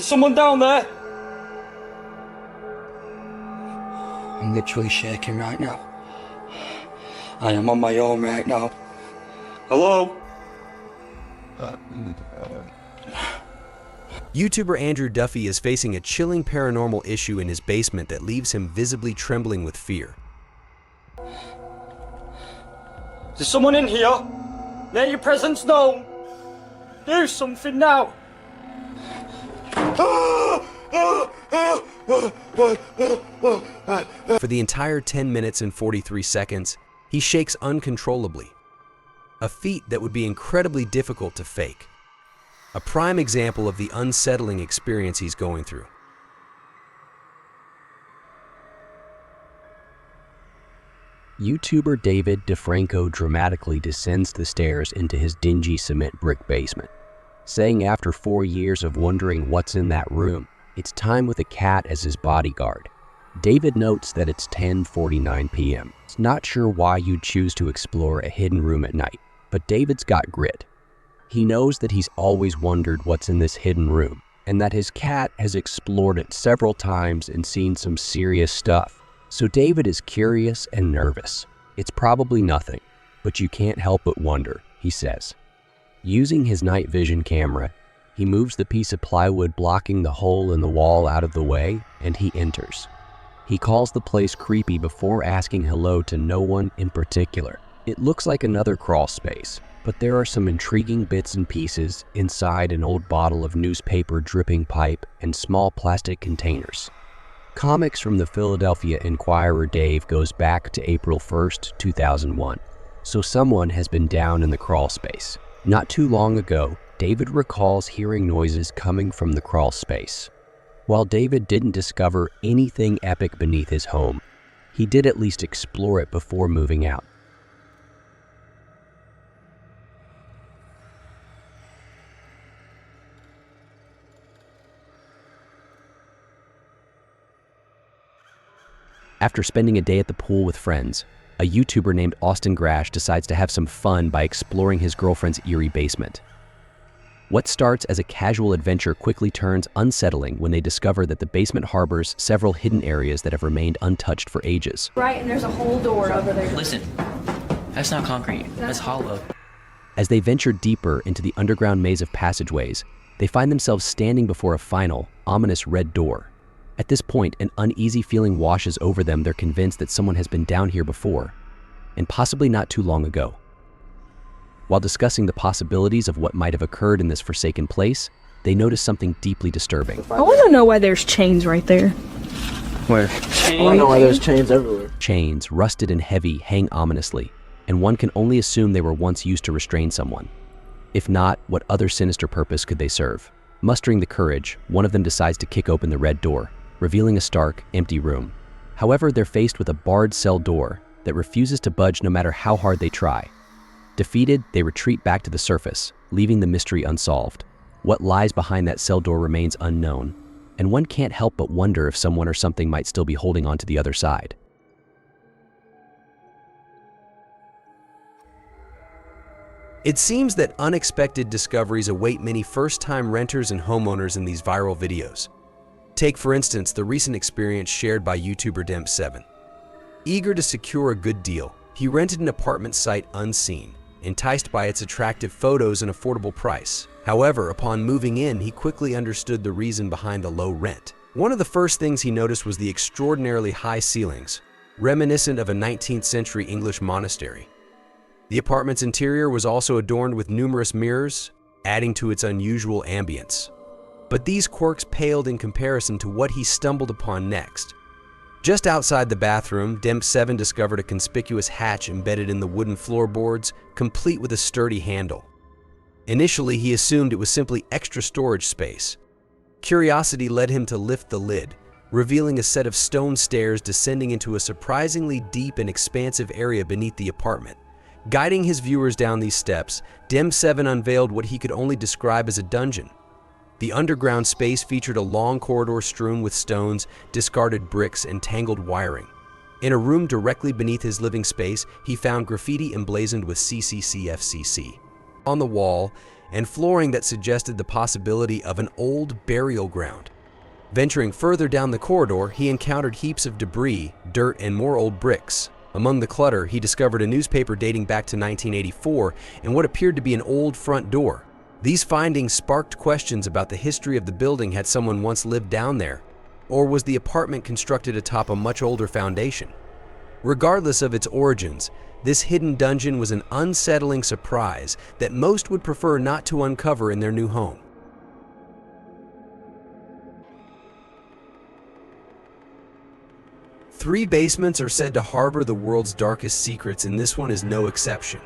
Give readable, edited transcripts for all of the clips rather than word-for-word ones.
There's someone down there. I'm literally shaking right now. I am on my own right now. Hello? YouTuber Andrew Duffy is facing a chilling paranormal issue in his basement that leaves him visibly trembling with fear. There's someone in here. Make your presence known. Do something now. For the entire 10 minutes and 43 seconds, he shakes uncontrollably, a feat that would be incredibly difficult to fake. A prime example of the unsettling experience he's going through. YouTuber David DeFranco dramatically descends the stairs into his dingy cement brick basement, saying after 4 years of wondering what's in that room, it's time with a cat as his bodyguard. David notes that it's 10:49 p.m. He's not sure why you'd choose to explore a hidden room at night, but David's got grit. He knows that he's always wondered what's in this hidden room, and that his cat has explored it several times and seen some serious stuff. So David is curious and nervous. It's probably nothing, but you can't help but wonder, he says. Using his night vision camera, he moves the piece of plywood blocking the hole in the wall out of the way, and he enters. He calls the place creepy before asking hello to no one in particular. It looks like another crawl space, but there are some intriguing bits and pieces inside an old bottle of newspaper dripping pipe and small plastic containers. Comics from the Philadelphia Inquirer Dave goes back to April 1st, 2001, so someone has been down in the crawl space. Not too long ago, David recalls hearing noises coming from the crawl space. While David didn't discover anything epic beneath his home, he did at least explore it before moving out. After spending a day at the pool with friends, a YouTuber named Austin Grash decides to have some fun by exploring his girlfriend's eerie basement. What starts as a casual adventure quickly turns unsettling when they discover that the basement harbors several hidden areas that have remained untouched for ages. Right, and there's a whole door over there. Listen, that's not concrete, that's hollow. As they venture deeper into the underground maze of passageways, they find themselves standing before a final, ominous red door. At this point, an uneasy feeling washes over them. They're convinced that someone has been down here before, and possibly not too long ago. While discussing the possibilities of what might have occurred in this forsaken place, they notice something deeply disturbing. I want to know why there's chains right there. Where? I don't know why there's chains everywhere. Chains, rusted and heavy, hang ominously, and one can only assume they were once used to restrain someone. If not, what other sinister purpose could they serve? Mustering the courage, one of them decides to kick open the red door, revealing a stark, empty room. However, they're faced with a barred cell door that refuses to budge no matter how hard they try. Defeated, they retreat back to the surface, leaving the mystery unsolved. What lies behind that cell door remains unknown, and one can't help but wonder if someone or something might still be holding on to the other side. It seems that unexpected discoveries await many first-time renters and homeowners in these viral videos. Take, for instance, the recent experience shared by YouTuber Demp7. Eager to secure a good deal, he rented an apartment site unseen, enticed by its attractive photos and affordable price. However, upon moving in, he quickly understood the reason behind the low rent. One of the first things he noticed was the extraordinarily high ceilings, reminiscent of a 19th century English monastery. The apartment's interior was also adorned with numerous mirrors, adding to its unusual ambience. But these quirks paled in comparison to what he stumbled upon next. Just outside the bathroom, Demp7 discovered a conspicuous hatch embedded in the wooden floorboards, complete with a sturdy handle. Initially, he assumed it was simply extra storage space. Curiosity led him to lift the lid, revealing a set of stone stairs descending into a surprisingly deep and expansive area beneath the apartment. Guiding his viewers down these steps, Demp7 unveiled what he could only describe as a dungeon. The underground space featured a long corridor strewn with stones, discarded bricks, and tangled wiring. In a room directly beneath his living space, he found graffiti emblazoned with CCCFCC. On the wall, and flooring that suggested the possibility of an old burial ground. Venturing further down the corridor, he encountered heaps of debris, dirt, and more old bricks. Among the clutter, he discovered a newspaper dating back to 1984 and what appeared to be an old front door. These findings sparked questions about the history of the building. Had someone once lived down there? Or was the apartment constructed atop a much older foundation? Regardless of its origins, this hidden dungeon was an unsettling surprise that most would prefer not to uncover in their new home. Three basements are said to harbor the world's darkest secrets, and this one is no exception.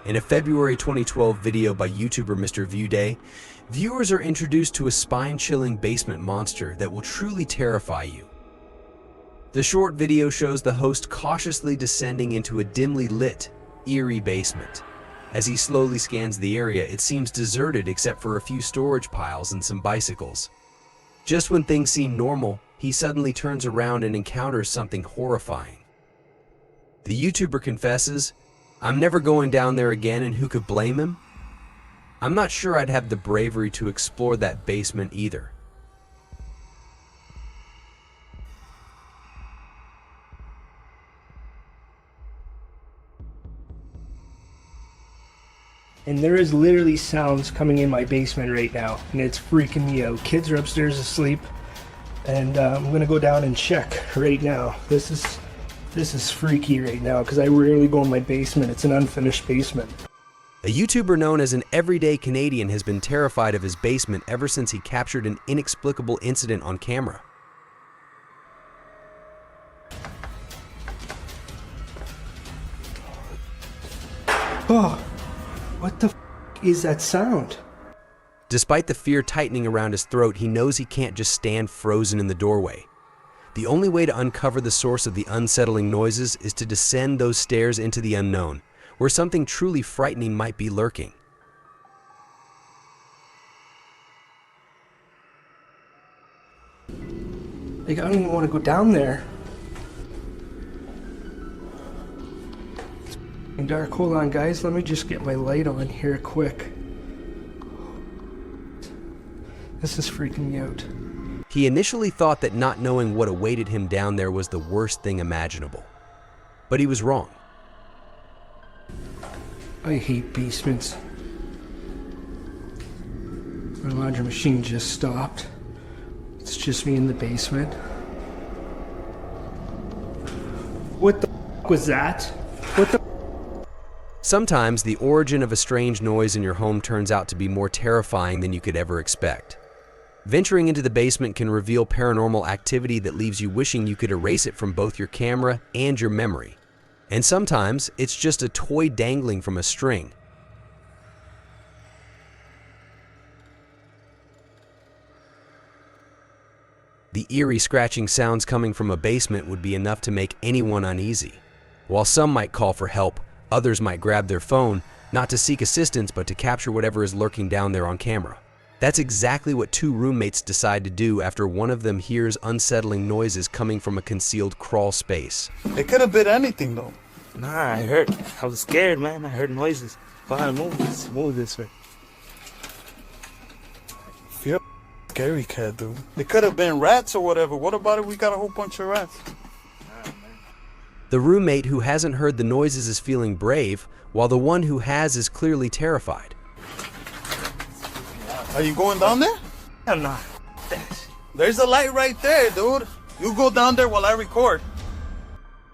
In a February 2012 video by YouTuber Mr. Viewday, viewers are introduced to a spine-chilling basement monster that will truly terrify you. The short video shows the host cautiously descending into a dimly lit, eerie basement. As he slowly scans the area, it seems deserted except for a few storage piles and some bicycles. Just when things seem normal, he suddenly turns around and encounters something horrifying. The YouTuber confesses, "I'm never going down there again, and who could blame him? I'm not sure I'd have the bravery to explore that basement either." And there is literally sounds coming in my basement right now, and it's freaking me out. Kids are upstairs asleep, and I'm gonna go down and check right now. This is freaky right now because I rarely go in my basement. It's an unfinished basement. A YouTuber known as an everyday Canadian has been terrified of his basement ever since he captured an inexplicable incident on camera. Oh, what the f is that sound? Despite the fear tightening around his throat, he knows he can't just stand frozen in the doorway. The only way to uncover the source of the unsettling noises is to descend those stairs into the unknown, where something truly frightening might be lurking. Like, I don't even want to go down there. It's f***ing dark. Hold on, guys. Let me just get my light on here quick. This is freaking me out. He initially thought that not knowing what awaited him down there was the worst thing imaginable. But he was wrong. I hate basements. My laundry machine just stopped. It's just me in the basement. What the f was that? What the Sometimes the origin of a strange noise in your home turns out to be more terrifying than you could ever expect. Venturing into the basement can reveal paranormal activity that leaves you wishing you could erase it from both your camera and your memory. And sometimes it's just a toy dangling from a string. The eerie scratching sounds coming from a basement would be enough to make anyone uneasy. While some might call for help, others might grab their phone, not to seek assistance but to capture whatever is lurking down there on camera. That's exactly what two roommates decide to do after one of them hears unsettling noises coming from a concealed crawl space. It could have been anything though. Nah, I heard. I was scared, man. I heard noises. Go ahead, move this way. You're a scary cat, dude. It could have been rats or whatever. What about it? We got a whole bunch of rats. The roommate who hasn't heard the noises is feeling brave, while the one who has is clearly terrified. Are you going down there? Hell nah. There's a light right there, dude. You go down there while I record.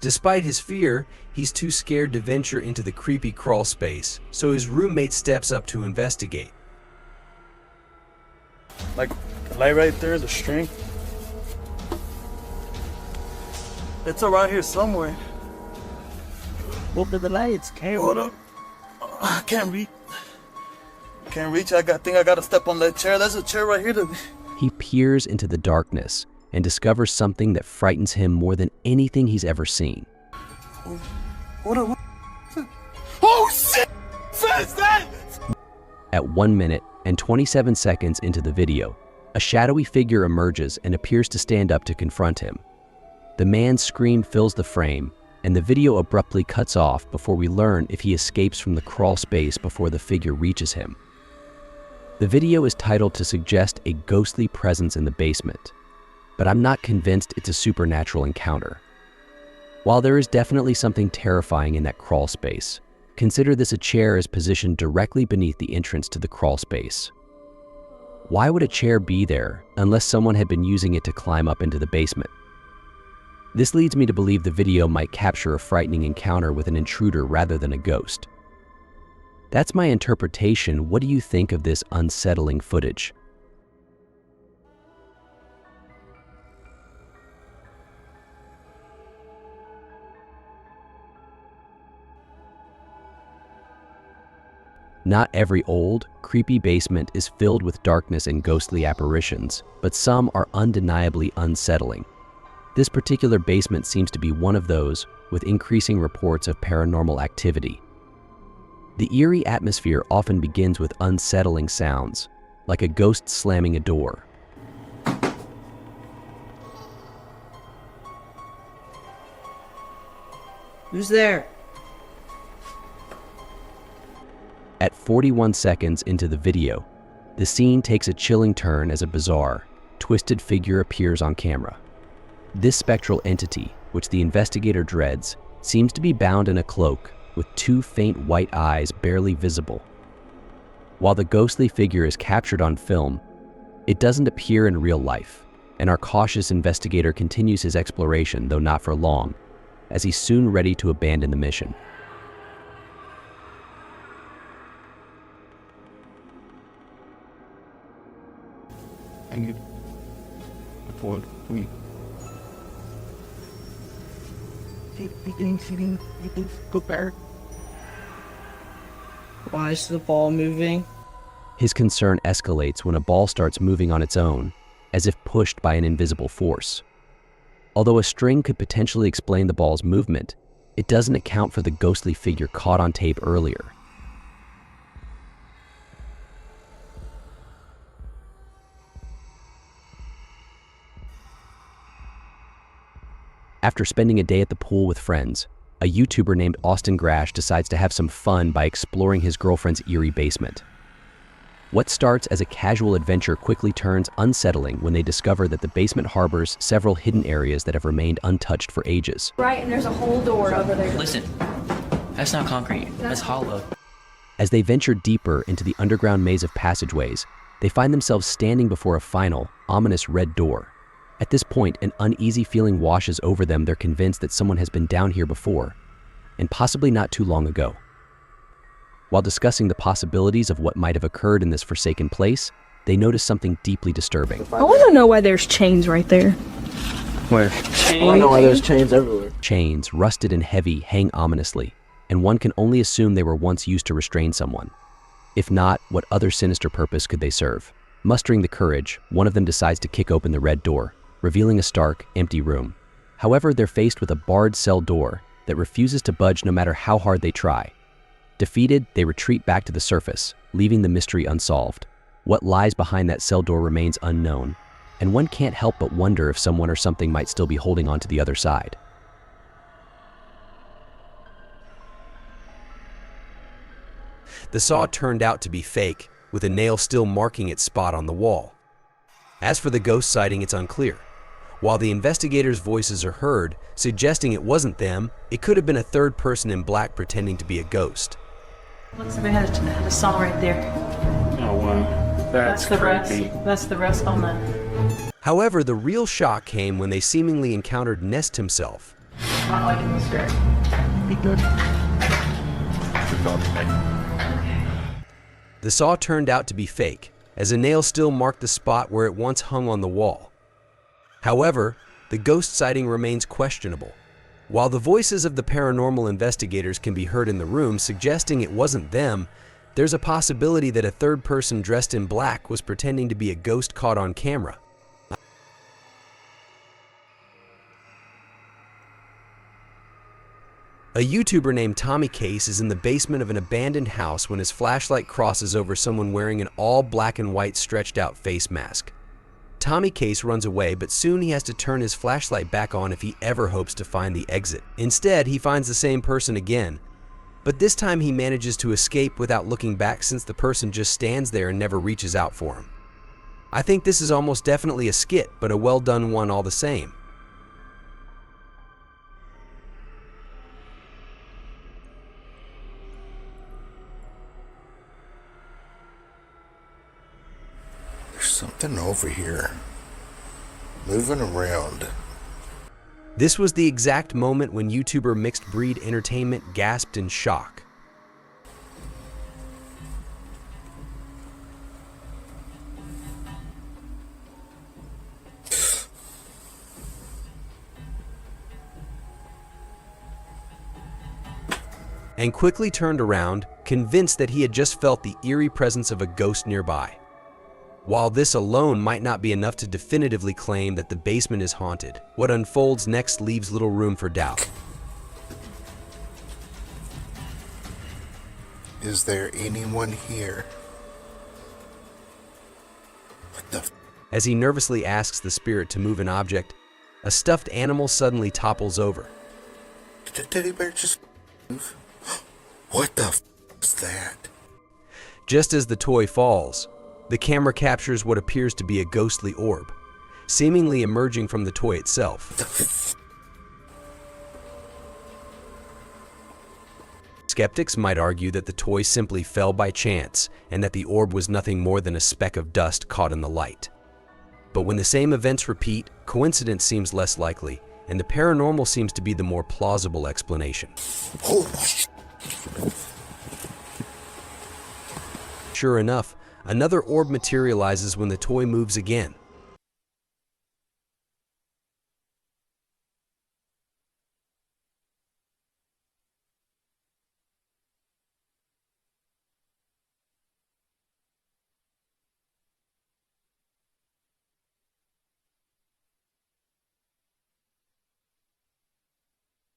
Despite his fear, he's too scared to venture into the creepy crawl space, so his roommate steps up to investigate. Like, the light right there, the string. It's around here somewhere. Open the lights. Hold up. I can't reach. Can't reach. I think I gotta step on that chair. There's a chair right here. He peers into the darkness and discovers something that frightens him more than anything he's ever seen. What? Oh shit! What's that? At 1 minute and 27 seconds into the video, a shadowy figure emerges and appears to stand up to confront him. The man's scream fills the frame, and the video abruptly cuts off before we learn if he escapes from the crawl space before the figure reaches him. The video is titled to suggest a ghostly presence in the basement, but I'm not convinced it's a supernatural encounter. While there is definitely something terrifying in that crawl space, consider this: a chair is positioned directly beneath the entrance to the crawl space. Why would a chair be there unless someone had been using it to climb up into the basement? This leads me to believe the video might capture a frightening encounter with an intruder rather than a ghost. That's my interpretation. What do you think of this unsettling footage? Not every old, creepy basement is filled with darkness and ghostly apparitions, but some are undeniably unsettling. This particular basement seems to be one of those, with increasing reports of paranormal activity. The eerie atmosphere often begins with unsettling sounds, like a ghost slamming a door. Who's there? At 41 seconds into the video, the scene takes a chilling turn as a bizarre, twisted figure appears on camera. This spectral entity, which the investigator dreads, seems to be bound in a cloak with two faint white eyes barely visible. While the ghostly figure is captured on film, it doesn't appear in real life, and our cautious investigator continues his exploration, though not for long, as he's soon ready to abandon the mission. Thank you. Forward. We. Why is the ball moving? His concern escalates when a ball starts moving on its own, as if pushed by an invisible force. Although a string could potentially explain the ball's movement, it doesn't account for the ghostly figure caught on tape earlier. After spending a day at the pool with friends, a YouTuber named Austin Grash decides to have some fun by exploring his girlfriend's eerie basement. What starts as a casual adventure quickly turns unsettling when they discover that the basement harbors several hidden areas that have remained untouched for ages. Right, and there's a whole door over there. Listen, that's not concrete. That's hollow. As they venture deeper into the underground maze of passageways, they find themselves standing before a final, ominous red door. At this point, an uneasy feeling washes over them. They're convinced that someone has been down here before, and possibly not too long ago. While discussing the possibilities of what might have occurred in this forsaken place, they notice something deeply disturbing. I want to know why there's chains right there. Where? I don't know why there's chains everywhere. Chains, rusted and heavy, hang ominously, and one can only assume they were once used to restrain someone. If not, what other sinister purpose could they serve? Mustering the courage, one of them decides to kick open the red door, revealing a stark, empty room. However, they're faced with a barred cell door that refuses to budge no matter how hard they try. Defeated, they retreat back to the surface, leaving the mystery unsolved. What lies behind that cell door remains unknown, and one can't help but wonder if someone or something might still be holding on to the other side. The saw turned out to be fake, with a nail still marking its spot on the wall. As for the ghost sighting, it's unclear. While the investigators' voices are heard, suggesting it wasn't them, it could have been a third person in black pretending to be a ghost. Looks like we had a saw right there. Oh wow, that's the creepy. rest. That's the rest on the. However, the real shock came when they seemingly encountered Nest himself. Not liking this guy. Be good. The saw turned out to be fake, as a nail still marked the spot where it once hung on the wall. However, the ghost sighting remains questionable. While the voices of the paranormal investigators can be heard in the room suggesting it wasn't them, there's a possibility that a third person dressed in black was pretending to be a ghost caught on camera. A YouTuber named Tommy Case is in the basement of an abandoned house when his flashlight crosses over someone wearing an all black and white stretched out face mask. Tommy Case runs away, but soon he has to turn his flashlight back on if he ever hopes to find the exit. Instead, he finds the same person again, But this time he manages to escape without looking back since the person just stands there and never reaches out for him. I think this is almost definitely a skit, but a well done one all the same. There's something over here, moving around. This was the exact moment when YouTuber Mixed Breed Entertainment gasped in shock. And quickly turned around, convinced that he had just felt the eerie presence of a ghost nearby. While this alone might not be enough to definitively claim that the basement is haunted, what unfolds next leaves little room for doubt. Is there anyone here? What the As he nervously asks the spirit to move an object, a stuffed animal suddenly topples over. Did the teddy bear just move? What the is that? Just as the toy falls, the camera captures what appears to be a ghostly orb, seemingly emerging from the toy itself. Skeptics might argue that the toy simply fell by chance and that the orb was nothing more than a speck of dust caught in the light. But when the same events repeat, coincidence seems less likely, and the paranormal seems to be the more plausible explanation. Sure enough, another orb materializes when the toy moves again,